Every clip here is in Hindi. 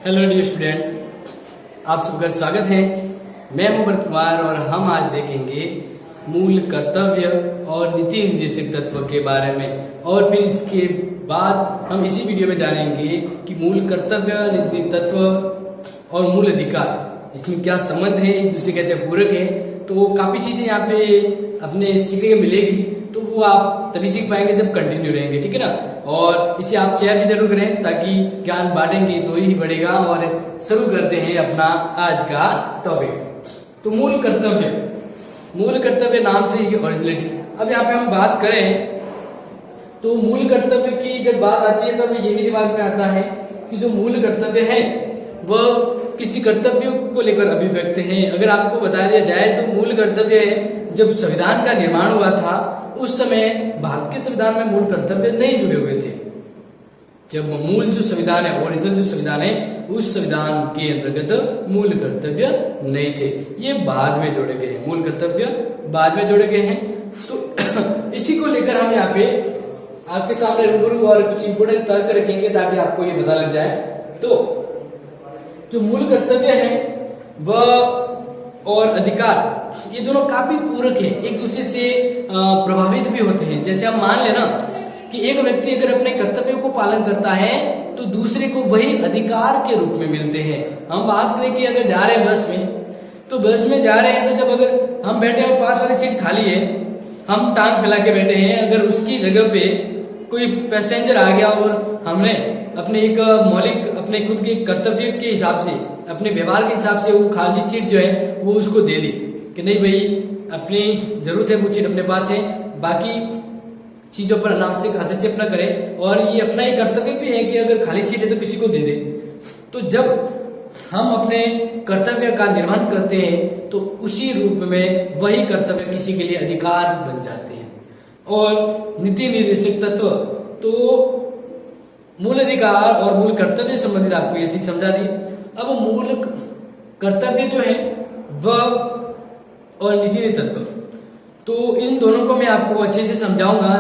हेलो डियर स्टूडेंट, आप सबका स्वागत है। मैं अमृत कुमार और हम आज देखेंगे मूल कर्तव्य और नीति निर्देशक तत्व के बारे में। और फिर इसके बाद हम इसी वीडियो में जानेंगे कि मूल कर्तव्य, नीति तत्व और मूल अधिकार, इसमें क्या संबंध है, एक दूसरे कैसे पूरक है। तो काफी चीजें यहाँ पे अपने सीखने को मिलेगी, तो वो आप तभी सीख पाएंगे जब कंटिन्यू रहेंगे, ठीक है ना। और इसे आप शेयर भी जरूर करें ताकि ज्ञान बांटेंगे तो ही बढ़ेगा। और शुरू करते हैं अपना आज का टॉपिक। तो मूल कर्तव्य नाम से ही ओरिजिनलिटी। अब यहाँ पे हम बात करें तो मूल कर्तव्य की जब बात आती है तब यही दिमाग में आता है कि जो मूल कर्तव्य है वह किसी कर्तव्य को लेकर अभिव्यक्त है। अगर आपको बता दिया जाए तो मूल कर्तव्य है, जब संविधान का निर्माण हुआ था उस समय भारत के संविधान में मूल कर्तव्य नहीं जुड़े हुए थे। जब मूल जो संविधान है, ओरिजिनल जो संविधान है, उस संविधान के अंतर्गत मूल कर्तव्य नहीं थे, ये बाद में जोड़े गए हैं। मूल कर्तव्य बाद में जोड़े गए हैं। तो इसी को लेकर हम यहाँ पे आपके सामने रूबरू और कुछ इंपोर्टेंट तर्क रखेंगे ताकि आपको ये पता लग जाए। तो जो मूल कर्तव्य है वह और अधिकार, ये दोनों काफी पूरक हैं, एक दूसरे से प्रभावित भी होते हैं। जैसे हम मान लेना कि एक व्यक्ति अगर अपने कर्तव्यों को पालन करता है तो दूसरे को वही अधिकार के रूप में मिलते हैं। हम बात करें कि अगर जा रहे हैं बस में, तो बस में जा रहे हैं तो जब अगर हम बैठे हैं और पास वाली सीट खाली है, हम टांग फैला के बैठे हैं, अगर उसकी जगह पे कोई पैसेंजर आ गया और हमने अपने एक मौलिक, अपने खुद के कर्तव्य के हिसाब से, अपने व्यवहार के हिसाब से वो खाली सीट जो है वो उसको दे दी कि नहीं भाई, अपनी जरूरत है वो सीट अपने पास है, बाकी चीजों पर अनावश्यक हस्तक्षेप न करे, और ये अपना ही कर्तव्य भी है कि अगर खाली सीट है तो किसी को दे दे। तो जब हम अपने कर्तव्य का निर्वहन करते हैं तो उसी रूप में वही कर्तव्य किसी के लिए अधिकार बन जाते हैं। और नीति निर्देशक तत्व, तो मूल अधिकार और मूल कर्तव्य संबंधित आपको ये चीज समझा दी। अब मूल कर्तव्य जो है वह और नीति तत्व, तो इन दोनों को मैं आपको अच्छे से समझाऊंगा।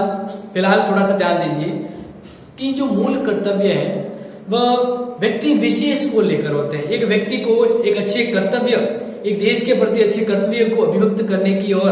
फिलहाल थोड़ा सा ध्यान दीजिए कि जो मूल कर्तव्य है वह व्यक्ति विशेष को लेकर होते हैं। एक व्यक्ति को एक अच्छे कर्तव्य, एक देश के प्रति अच्छे कर्तव्य को अभिव्यक्त करने की ओर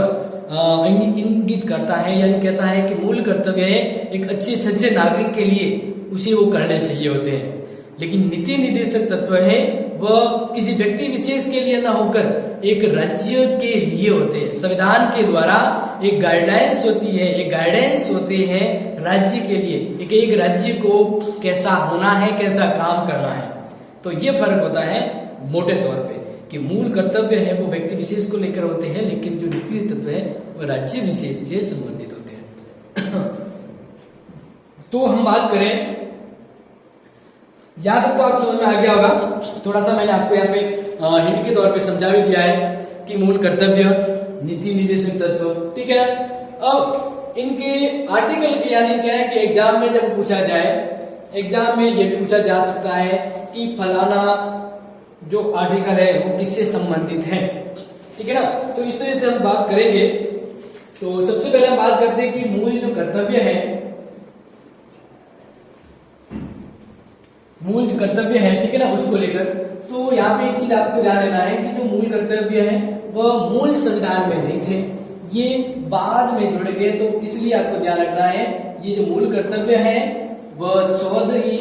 इंगित करता है, यानी कहता है कि मूल कर्तव्य है एक अच्छे सच्चे नागरिक के लिए उसे वो करने चाहिए होते हैं। लेकिन नीति निर्देशक तत्व है वह किसी व्यक्ति विशेष के लिए न होकर एक राज्य के लिए होते हैं। संविधान के द्वारा एक गाइडलाइंस होती है, एक गाइडेंस होते हैं राज्य के लिए, एक राज्य को कैसा होना है, कैसा काम करना है। तो ये फर्क होता है मोटे तौर पे कि मूल कर्तव्य है वो व्यक्ति विशेष को लेकर होते हैं, लेकिन जो नीति तत्व है वो राज्य विशेष से संबंधित होते हैं। तो हम बात करें, यहाँ तक तो आप समझ में आ गया होगा। थोड़ा सा मैंने आपको यहाँ पे हिंट के तौर पे समझा भी दिया है कि मूल कर्तव्य, नीति निर्देशक तत्व, ठीक है। अब इनके आर्टिकल के यानी क्या है कि एग्जाम में जब पूछा जाए, एग्जाम में ये पूछा जा सकता है कि फलाना जो आर्टिकल है वो किससे संबंधित है, ठीक है ना। तो इस तरह से हम बात करेंगे। तो सबसे पहले हम बात करते हैं कि मूल जो कर्तव्य है, मूल कर्तव्य है, ठीक है ना, उसको लेकर। तो यहाँ पे एक चीज आपको ध्यान देना है कि जो मूल कर्तव्य है वह मूल संविधान में नहीं थे, ये बाद में जुड़ गए। तो इसलिए आपको ध्यान रखना है ये जो मूल कर्तव्य है वह चौधरी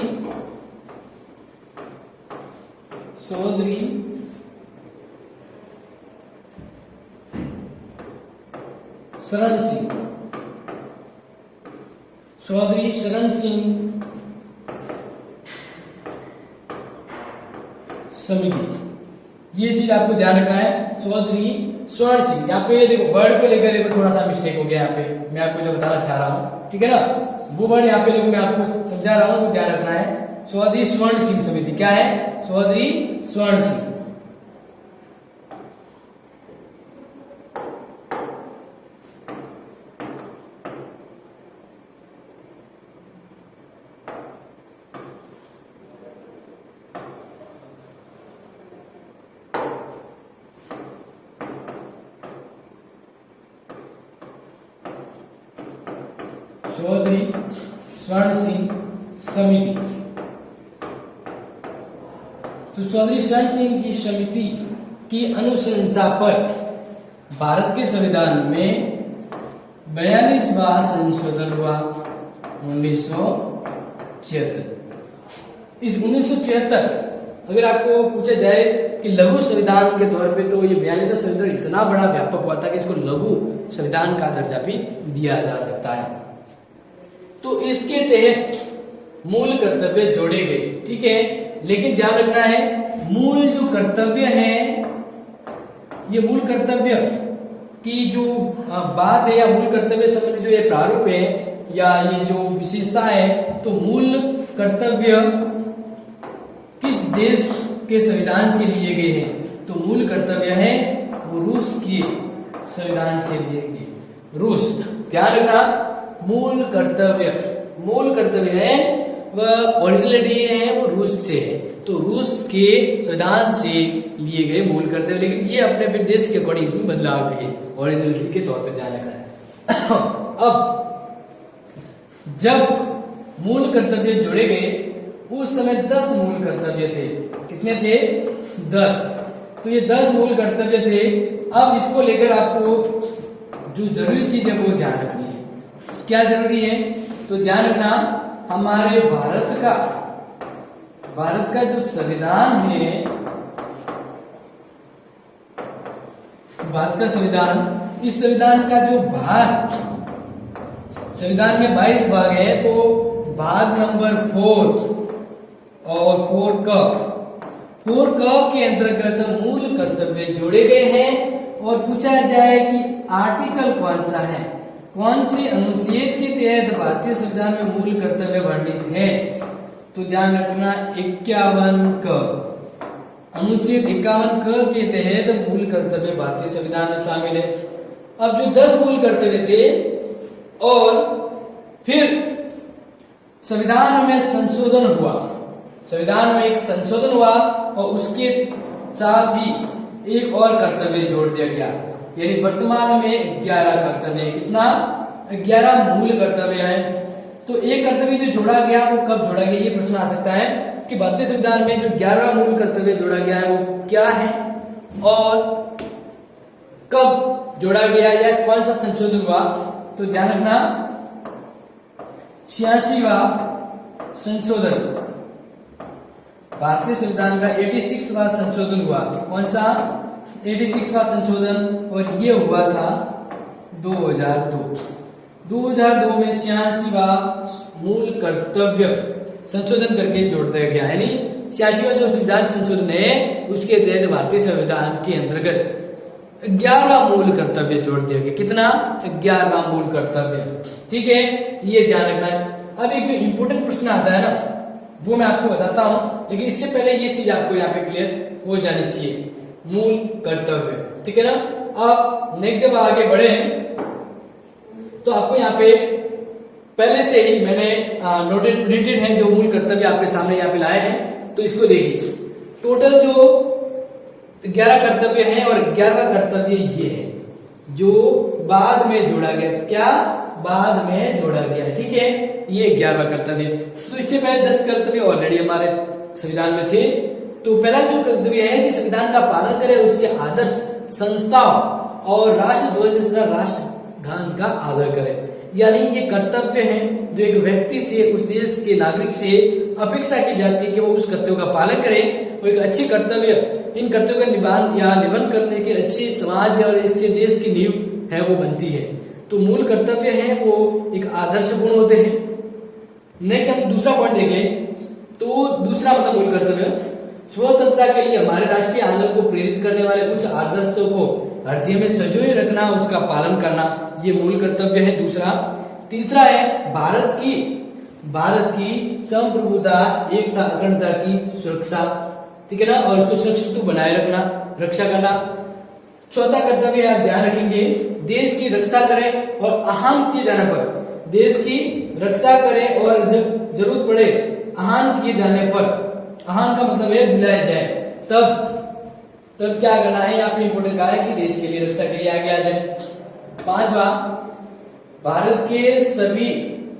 शरण सिंह समिति, ये चीज आपको ध्यान रखना है। चौधरी स्वर्ण सिंह, यहाँ पे देखो वर्ड को लेकर देखो थोड़ा सा मिस्टेक हो गया। यहाँ पे मैं आपको जो बताना चाह रहा हूँ, ठीक है ना, वो वर्ड यहाँ पे देखो मैं आपको समझा रहा हूँ, वो ध्यान रखना है। चौधरी स्वर्ण सिंह समिति क्या है? चौधरी स्वर्ण सिंह। चौधरी स्वर्ण सिंह समिति, तो चौधरी स्वर्ण सिंह की समिति की अनुशंसा पर भारत के संविधान में 42वां संशोधन हुआ 1976। इस 1976 अगर आपको पूछा जाए कि लघु संविधान के तौर पे, तो ये 42वां संविधान इतना बड़ा व्यापक हुआ था कि इसको लघु संविधान का दर्जा भी दिया जा सकता है। तो इसके तहत मूल कर्तव्य जोड़े गए, ठीक है। लेकिन ध्यान रखना है, मूल जो कर्तव्य है, ये मूल कर्तव्य की जो बात है या मूल कर्तव्य संबंधी जो ये प्रारूप है या ये जो विशेषता है, तो मूल कर्तव्य किस देश के संविधान से लिए गए हैं? तो मूल कर्तव्य है वो रूस के संविधान से लिए गए। रूस, ध्यान रखना, मूल कर्तव्य है वह ओरिजिनलिटी है वो रूस से है, तो रूस के संविधान से लिए गए मूल कर्तव्य। लेकिन ये अपने फिर देश के अकॉर्डिंग इसमें बदलाव भी है, ओरिजिनलिटी के तौर पे ध्यान रखना है। अब जब मूल कर्तव्य जोड़े गए उस समय 10 मूल कर्तव्य थे। कितने थे? 10। तो ये 10 मूल कर्तव्य थे। अब इसको लेकर आपको जो जरूरी चीज है वो ध्यान रखनी है। क्या जरूरी है? तो ध्यान रखना, हमारे भारत का जो संविधान है, भारत का संविधान, इस संविधान का जो भाग, संविधान में 22 भाग है, तो भाग नंबर 4 और 4 के अंतर्गत मूल कर्तव्य जोड़े गए हैं। और पूछा जाए कि आर्टिकल कौन सा है, कौन से अनुच्छेद के तहत भारतीय संविधान में मूल कर्तव्य वर्णित है, तो ध्यान रखना 51 क, अनुच्छेद 51 क के तहत मूल कर्तव्य भारतीय संविधान में शामिल है। अब जो 10 मूल कर्तव्य थे और फिर संविधान में संशोधन हुआ, संविधान में एक संशोधन हुआ और उसके साथ ही एक और कर्तव्य जोड़ दिया गया, यानी वर्तमान में 11 कर्तव्य। कितना? 11 मूल कर्तव्य है। तो एक कर्तव्य जो जोड़ा गया वो कब जोड़ा गया, ये प्रश्न आ सकता है कि भारतीय संविधान में जो 11 मूल कर्तव्य जोड़ा गया है वो क्या है और कब जोड़ा गया या कौन सा संशोधन हुआ। तो ध्यान रखना, 86वां संशोधन, भारतीय संविधान का 86वां संशोधन हुआ। कौन सा? 86वां संशोधन, और ये हुआ था 2002 में 86वां मूल कर्तव्य संशोधन करके जोड़ दिया गया, यानी 86वां जो संविधान संशोधन है उसके तहत भारतीय संविधान के अंतर्गत 11 मूल कर्तव्य जोड़ दिया गया। कितना? 11 मूल कर्तव्य, ठीक है, ये ध्यान रखना है। अब एक जो इंपोर्टेंट प्रश्न आता है ना, वो मैं आपको बताता हूं, लेकिन इससे पहले ये चीज आपको यहाँ पे क्लियर हो जानी चाहिए, मूल कर्तव्य, ठीक है ना। अब नेक्स्ट जब आगे बढ़े तो आपको यहाँ पे पहले से ही मैंने नोटेड प्रिंटेड है जो मूल कर्तव्य आपके सामने यहाँ पे लाए हैं, तो इसको देखिए। टोटल जो 11 कर्तव्य हैं और 11 कर्तव्य ये है जो बाद में जोड़ा गया। क्या? बाद में जोड़ा गया, ठीक है, ये 11 कर्तव्य। तो इससे पहले 10 कर्तव्य ऑलरेडी हमारे संविधान में थे। तो पहला जो कर्तव्य है कि संविधान का पालन करे, उसके आदर्श संस्थाओं और राष्ट्र ध्वज राष्ट्रगान का आदर करे। यानी ये कर्तव्य है जो एक व्यक्ति से, उस देश के नागरिक से अपेक्षा की जाती है कि वो उस कर्तव्य का पालन करे। वो एक अच्छे कर्तव्य, इन कर्तव्यों का निबंध करने के अच्छे समाज और अच्छे देश की नींव है वो बनती है। तो मूल कर्तव्य है वो एक आदर्श गुण होते हैं। नेक्स्ट हम दूसरा पॉइंट देखें, तो दूसरा मतलब मूल कर्तव्य स्वतंत्रता के लिए हमारे राष्ट्रीय आंदोलन को प्रेरित करने वाले उच्च आदर्शों को हृदय में संजोए रखना, उसका पालन करना, ये मूल कर्तव्य है दूसरा। तीसरा है भारत की संप्रभुता, एकता, अखंडता की सुरक्षा, ठीक है ना, और उसको सुरक्षित बनाए रखना, रक्षा करना। चौथा कर्तव्य आप ध्यान रखेंगे, देश की रक्षा करें और आहन किए जाने पर देश की रक्षा करें और जब जरूरत पड़े आहन किए जाने पर, आहन का मतलब है बुलाया जाए, तब क्या करना है, यहाँ पे इंपोर्टेंट कहा है कि देश के लिए रक्षा के लिए आगे आ जाए। 5वां, भारत के सभी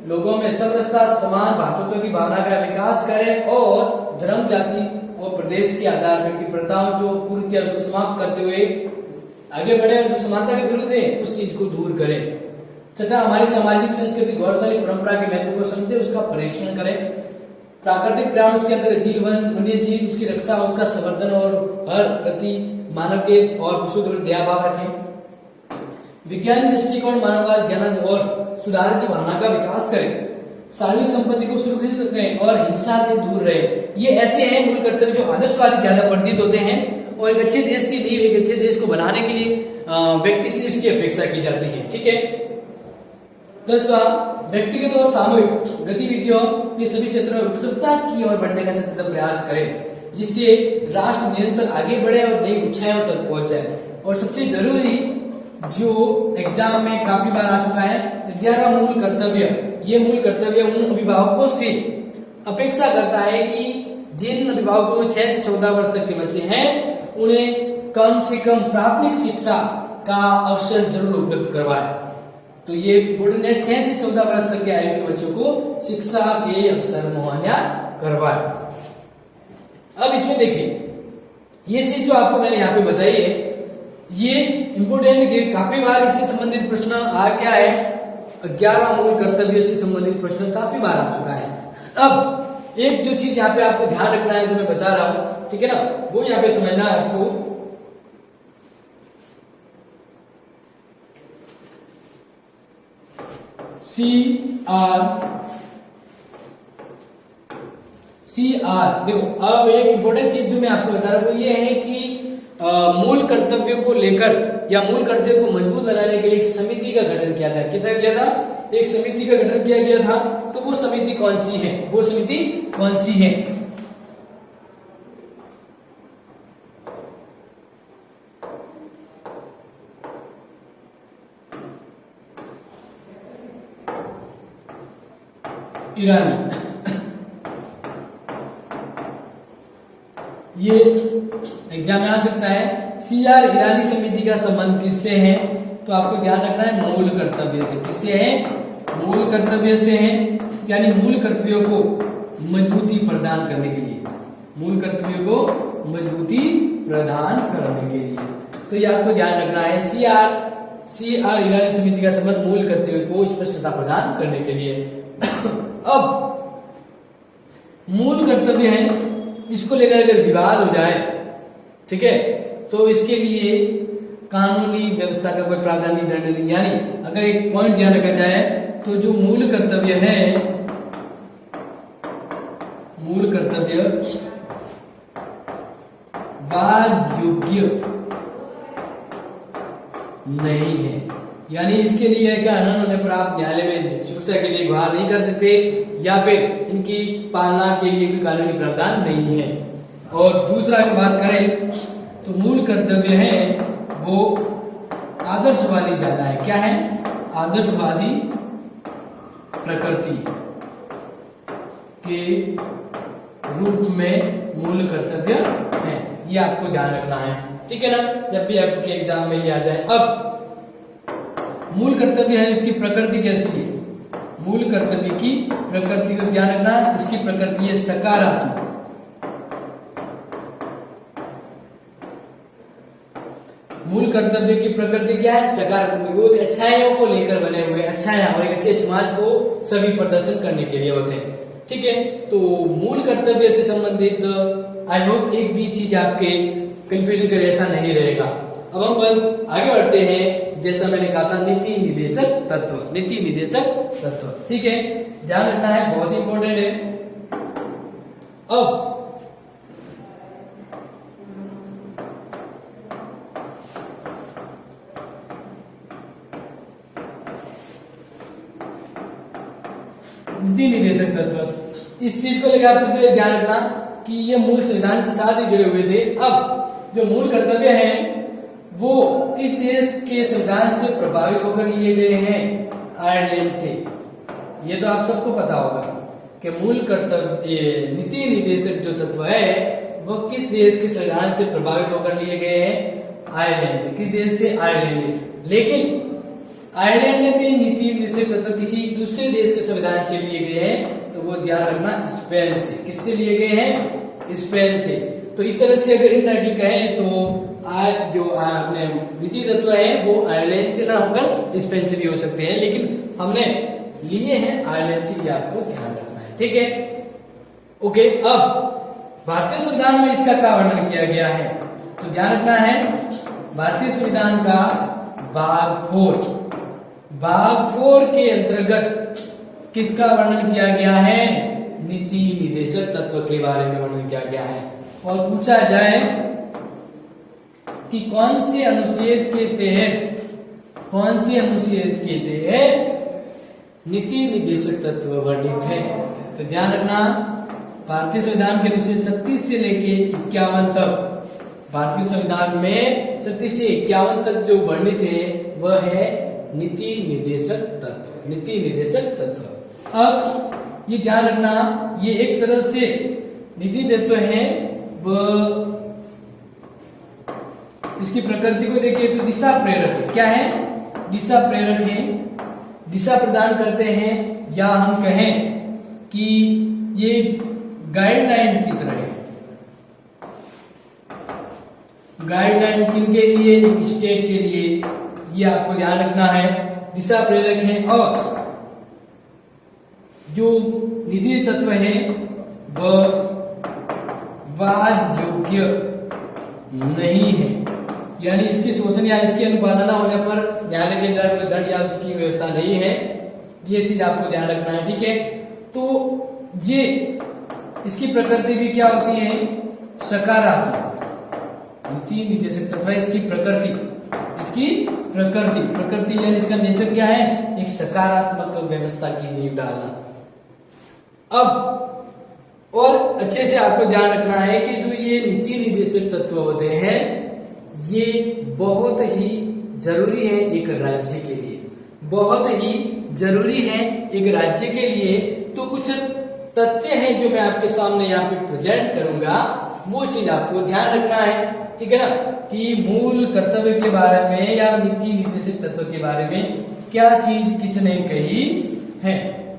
लोगों में समरसता, समान भातृत्व की भावना का विकास करें और धर्म, जाति और प्रदेश के आधार पर की प्रथाओं जो कुरीतियां उसको समाप्त करते हुए आगे बढ़े और जो समानता के विरुद्ध है उस चीज को दूर करें। छठा, हमारी सामाजिक संस्कृति गौरवशाली परंपरा के महत्व को समझे, उसका परीक्षण करें। प्राकृतिक पर्यावरण उसके अंतर्गत जीव वन्य जीव उसकी रक्षा, उसका संवर्धन और हर प्रति मानव के और पशु के प्रति दयाभाव रखें। विज्ञान दृष्टिकोण मानववाद ज्ञान और सुधार की भावना का विकास करें। सार्वजनिक संपत्ति को सुरक्षित रखें और हिंसा से दूर रहे। ये ऐसे हैं मूल कर्तव्य जो आदर्शवादी ज्यादा प्रतीत होते हैं और एक अच्छे देश की नींव, एक अच्छे देश को बनाने के लिए व्यक्ति से इसकी अपेक्षा की जाती है। ठीक है। 10वां, व्यक्तिगत और सामूहिक गतिविधियों के सभी क्षेत्रों में उत्कृष्टता की ओर बढ़ने का सतत प्रयास करें, जिससे राष्ट्र निरंतर आगे बढ़े और नई ऊंचाइयों तक पहुंच जाए। और सबसे जरूरी जो एग्जाम में काफी बार आ चुका है, 11वां मूल कर्तव्य। ये मूल कर्तव्य उन अभिभावकों से अपेक्षा करता है कि जिन अभिभावकों को 6 से 14 वर्ष तक के बच्चे हैं उन्हें कम से कम प्राथमिक शिक्षा का अवसर जरूर उपलब्ध करवाए। तो ये बोर्ड ने 6 से 14 वर्ष तक के आयु के बच्चों को शिक्षा के अवसर मुहैया करवाए। अब इसमें देखिए, ये चीज जो आपको मैंने यहाँ पे बताई है ये इंपोर्टेंट है, काफी बार इससे संबंधित प्रश्न आ गया है। 11वां मूल कर्तव्य से संबंधित प्रश्न काफी बार आ चुका है। अब एक जो चीज यहाँ पे आपको ध्यान रखना है जो मैं बता रहा हूं, ठीक है ना, वो यहाँ पे समझना है आपको। CR देखो, अब एक इंपॉर्टेंट चीज जो मैं आपको बता रहा हूं ये है कि मूल कर्तव्य को लेकर या मूल कर्तव्य को मजबूत बनाने के लिए एक समिति का गठन किया था। किसका किया था? एक समिति का गठन किया गया था। तो वो समिति कौन सी है? वो समिति कौन सी है? ईरानी। ये एग्जाम में आ सकता है। CR ईरानी समिति का संबंध किससे है? तो आपको ध्यान रखना है मूल कर्तव्य से। किससे है? मूल कर्तव्य से है, यानी मूल कर्तव्यों को मजबूती प्रदान करने के लिए, मूल कर्तव्यों को मजबूती प्रदान करने के लिए। तो ये आपको ध्यान रखना है। CR ईरानी समिति का संबंध मूल कर्तव्य को स्पष्टता प्रदान करने के लिए। अब मूल कर्तव्य है, इसको लेकर अगर विवाद हो जाए, ठीक है, तो इसके लिए कानूनी व्यवस्था का कोई प्रावधान नहीं, दंड नहीं। यानी अगर एक पॉइंट ध्यान रखा जाए तो जो मूल कर्तव्य है, मूल कर्तव्य वाद योग्य नहीं है, यानी इसके लिए क्या अनंत होने पर आप न्यायालय में शिक्षा के लिए गुहार नहीं कर सकते या फिर इनकी पालना के लिए भी कानूनी प्रावधान नहीं है। और दूसरा अगर बात करें तो मूल कर्तव्य है वो आदर्शवादी ज्यादा है। क्या है? आदर्शवादी प्रकृति के रूप में मूल कर्तव्य है। ये आपको ध्यान रखना है, ठीक है ना, जब भी आपके एग्जाम में ये आ जाए। अब मूल कर्तव्य है, इसकी प्रकृति कैसी है? मूल कर्तव्य की प्रकृति को ध्यान रखना, इसकी प्रकृति है सकारात्मक। मूल कर्तव्य की प्रकृति क्या है? सकारात्मक। वो अच्छाइयों को लेकर बने हुए, अच्छाइयां और एक अच्छे समाज को सभी प्रदर्शन करने के लिए होते हैं, ठीक है। तो मूल कर्तव्य से संबंधित आई होप एक भी चीज आपके कंफ्यूजन करे ऐसा नहीं रहेगा। अब हम आगे बढ़ते हैं, जैसा मैंने कहा था नीति निदेशक तत्व, नीति निदेशक तत्व, ठीक है, ध्यान रखना है, बहुत इंपॉर्टेंट है। अब नीति निदेशक तत्व, इस चीज को लेकर आप सबसे ध्यान रखना कि ये मूल संविधान के साथ ही जुड़े हुए थे। अब जो मूल कर्तव्य हैं वो किस देश के संविधान से प्रभावित होकर लिए गए हैं? आयरलैंड से। ये तो आप सबको पता होगा कि मूल कर्तव्य नीति निदेशक जो तत्व है वो किस देश के संविधान से प्रभावित होकर लिए गए हैं? आयरलैंड से। किस देश से? आयरलैंड। लेकिन आयरलैंड में भी नीति निदेशक तत्व किसी दूसरे देश के संविधान से लिए गए हैं, तो वो ध्यान रखना स्पेन से। किससे लिए गए हैं? स्पेन से। तो इस तरह से अगर इनडायरेक्टली कहें तो जो अपने द्वितीय तत्व है वो आयरलैंड से ना होकर स्पेन से भी हो सकते हैं, लेकिन हमने लिए हैं आयरलैंड से, ये आपको ध्यान रखना है। ठीक है, ओके। अब भारतीय संविधान में इसका क्या वर्णन किया गया है, तो ध्यान रखना है भारतीय संविधान का भाग 4 के अंतर्गत किसका वर्णन किया गया है, नीति निर्देशक तत्व के बारे में वर्णन किया गया है। और पूछा जाए कि कौन से अनुच्छेद के तहत नीति निर्देशक तत्व वर्णित है, तो ध्यान रखना भारतीय संविधान के अनुच्छेद 36 से लेके 51 तक, भारतीय संविधान में 36 से 51 तक जो वर्णित है वह है नीति निर्देशक तत्व। अब ये ध्यान रखना, ये एक तरह से नीति तत्व है, वह इसकी प्रकृति को देखिए तो दिशा प्रेरक है। क्या है, दिशा प्रेरक है, दिशा प्रदान करते हैं, या हम कहें कि ये गाइडलाइन की तरह है। गाइडलाइन किनके लिए, स्टेट के लिए, ये आपको ध्यान रखना है, दिशा प्रेरक है। और जो नीति तत्व है वह वाद योग्य नहीं है, यानी इसके शोषण या इसकी अनुपालना होने पर न्यायालय के द्वारा कोई दंड या उसकी व्यवस्था नहीं है, ये चीज आपको ध्यान रखना है। ठीक है, तो ये इसकी प्रकृति भी क्या होती है, सकारात्मक। नीति निर्देशक तत्व इसकी प्रकृति यानी इसका नेचर क्या है, एक सकारात्मक व्यवस्था की नींव डालना। अब और अच्छे से आपको ध्यान रखना है कि जो ये नीति निर्देशक तत्व होते हैं ये बहुत ही जरूरी है एक राज्य के लिए, बहुत ही जरूरी है एक राज्य के लिए। तो कुछ तथ्य हैं जो मैं आपके सामने यहाँ पे प्रेजेंट करूंगा, वो चीज आपको ध्यान रखना है। ठीक है ना, कि मूल कर्तव्य के बारे में या नीति निर्देशक तत्व के बारे में क्या चीज किसने कही है।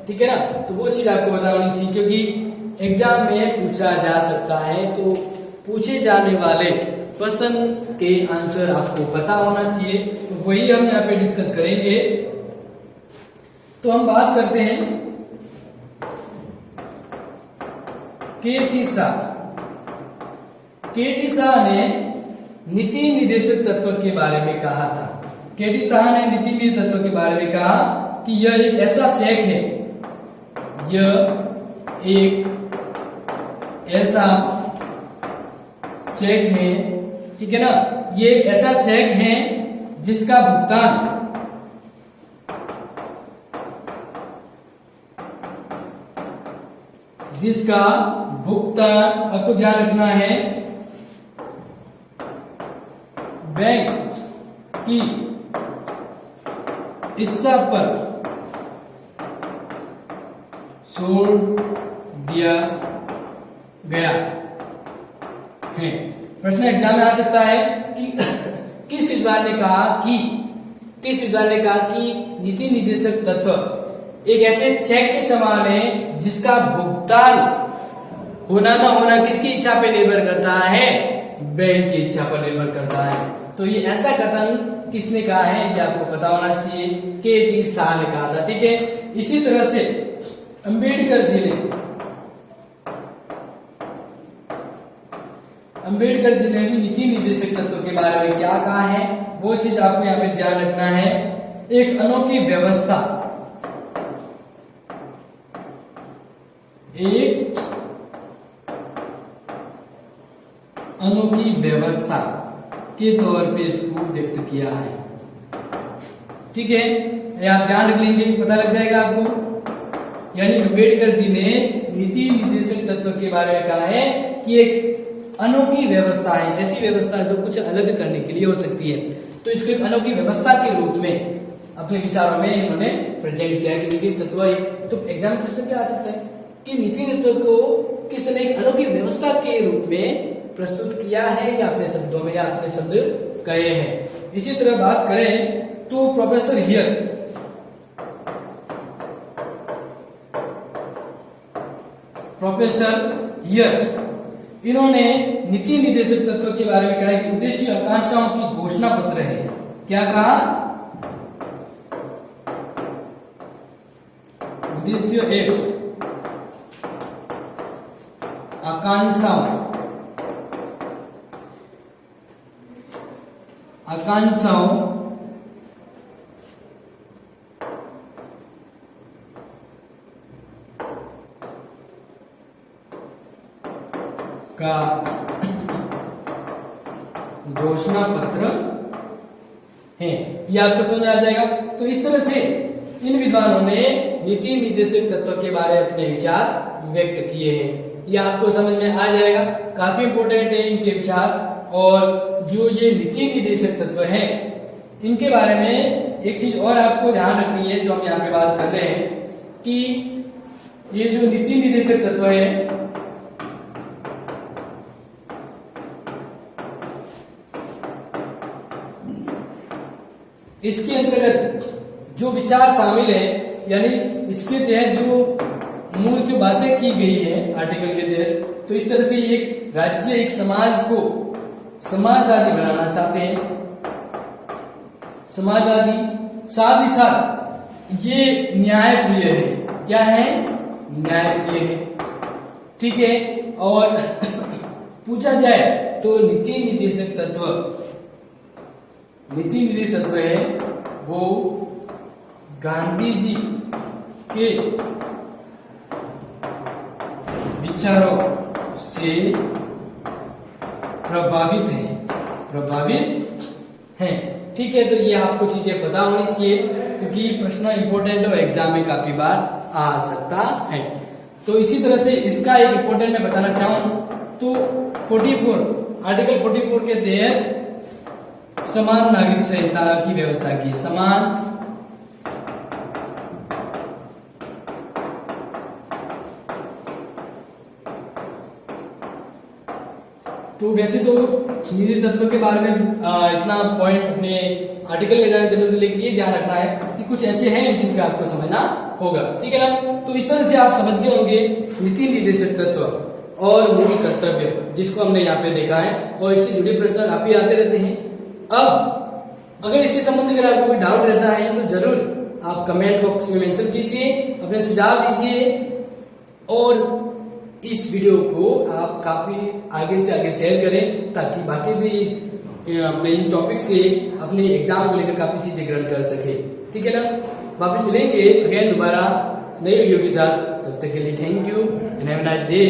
ठीक है ना, तो वो चीज आपको बता होनी चाहिए, क्योंकि एग्जाम में पूछा जा सकता है। तो पूछे जाने वाले प्रश्न के आंसर आपको पता होना चाहिए, तो वही हम यहाँ पे डिस्कस करेंगे। तो हम बात करते हैं के.टी. शाह ने नीति निर्देशक तत्व के बारे में कहा था। के.टी. शाह ने नीति निर्देशक तत्व के बारे में कहा कि यह एक ऐसा सेक है, यह एक ऐसा चेक है, ठीक है ना, ये एक ऐसा चेक है जिसका भुगतान आपको ध्यान रखना है बैंक की हिस्सा पर छोड़ दिया गया है। प्रश्न एग्जाम में आ सकता है कि किस विद्वान ने कहा कि नीति निर्देशक तत्व एक ऐसे चेक के समान है जिसका भुगतान होना ना होना किसकी इच्छा पे निर्भर करता है, बैंक की इच्छा पर निर्भर करता है। तो ये ऐसा कथन किसने कहा है, ये आपको पता होना चाहिए, के.टी. शाह ने कहा था। ठीक है, इसी तरह से अंबेडकर जी ने भी नीति निर्देशक तत्व के बारे में क्या कहा है, वो चीज आपको यहाँ पे ध्यान रखना है। एक अनोखी व्यवस्था के तौर पे इसको व्यक्त किया है। ठीक है, आप ध्यान रख लेंगे, पता लग जाएगा आपको। यानी अंबेडकर जी ने नीति निर्देशक तत्व के बारे में कहा है कि एक अनोखी व्यवस्था है, ऐसी व्यवस्था जो कुछ अलग करने के लिए हो सकती है। तो इसको एक अनोखी व्यवस्था के रूप में अपने विचारों में इन्होंने प्रेजेंट किया कि नीति तत्व। तो एग्जाम प्रश्न क्या आ सकता है कि नीति तत्व को किसने एक अनोखी व्यवस्था के रूप में प्रस्तुत किया है, या अपने शब्दों में या अपने शब्द कहे हैं। इसी तरह बात करें तो प्रोफेसर हियर इन्होंने नीति निर्देशक तत्व के बारे में कहा कि उद्देश्य आकांक्षाओं की घोषणा पत्र है। क्या कहा? उद्देश्य एक आकांक्षाओं का घोषणा पत्र है। ये आपको समझ आ जाएगा। तो इस तरह से इन विद्वानों ने नीति निर्देशक तत्व के बारे में अपने विचार व्यक्त किए हैं। ये आपको समझ में आ जाएगा। काफी इंपोर्टेंट है इनके विचार। और जो ये नीति निर्देशक तत्व है इनके बारे में एक चीज और आपको ध्यान रखनी है, जो हम यहाँ पे बात कर रहे हैं कि ये जो नीति निर्देशक तत्व है इसके अंतर्गत जो विचार शामिल है, यानी इसके तहत जो मूल जो बातें की गई है आर्टिकल के तहत, तो इस तरह से एक राज्य एक समाज को समाजवादी बनाना चाहते हैं। समाजवादी, साथ ही साथ ये न्यायप्रिय है। क्या है? न्यायप्रिय है। ठीक है। और पूछा जाए तो नीति निर्देशक तत्व है वो गांधी जी के विचारों से प्रभावित हैं। ठीक है। तो ये आपको चीजें पता होनी चाहिए, क्योंकि प्रश्न इंपॉर्टेंट और एग्जाम में काफी बार आ सकता है। तो इसी तरह से इसका एक इंपॉर्टेंट मैं बताना चाहूं तो 44 आर्टिकल 44 के तहत समान नागरिक संहिता की व्यवस्था की। समान तो वैसे तो नीति तत्व के बारे में इतना पॉइंट अपने आर्टिकल में जाने जरूरत, लेकिन ये ध्यान रखना है कि कुछ ऐसे हैं जिनका आपको समझना होगा। ठीक है ना। तो इस तरह से आप समझ गए होंगे नीति निर्देशक तत्व और मूल कर्तव्य, जिसको हमने यहाँ पे देखा है, और इससे जुड़े प्रश्न काफी आते रहते हैं। अब अगर इससे संबंधित अगर आपको कोई डाउट रहता है तो जरूर आप कमेंट बॉक्स में मेंशन कीजिए, अपने सुझाव दीजिए, और इस वीडियो को आप काफी आगे से आगे शेयर करें, ताकि बाकी भी अपने इन टॉपिक से अपने एग्जाम को लेकर काफी चीजें ग्रहण कर सके। ठीक है ना। वापस मिलेंगे अगेन दोबारा नई वीडियो के साथ। तब तक के लिए thank you and have a nice day.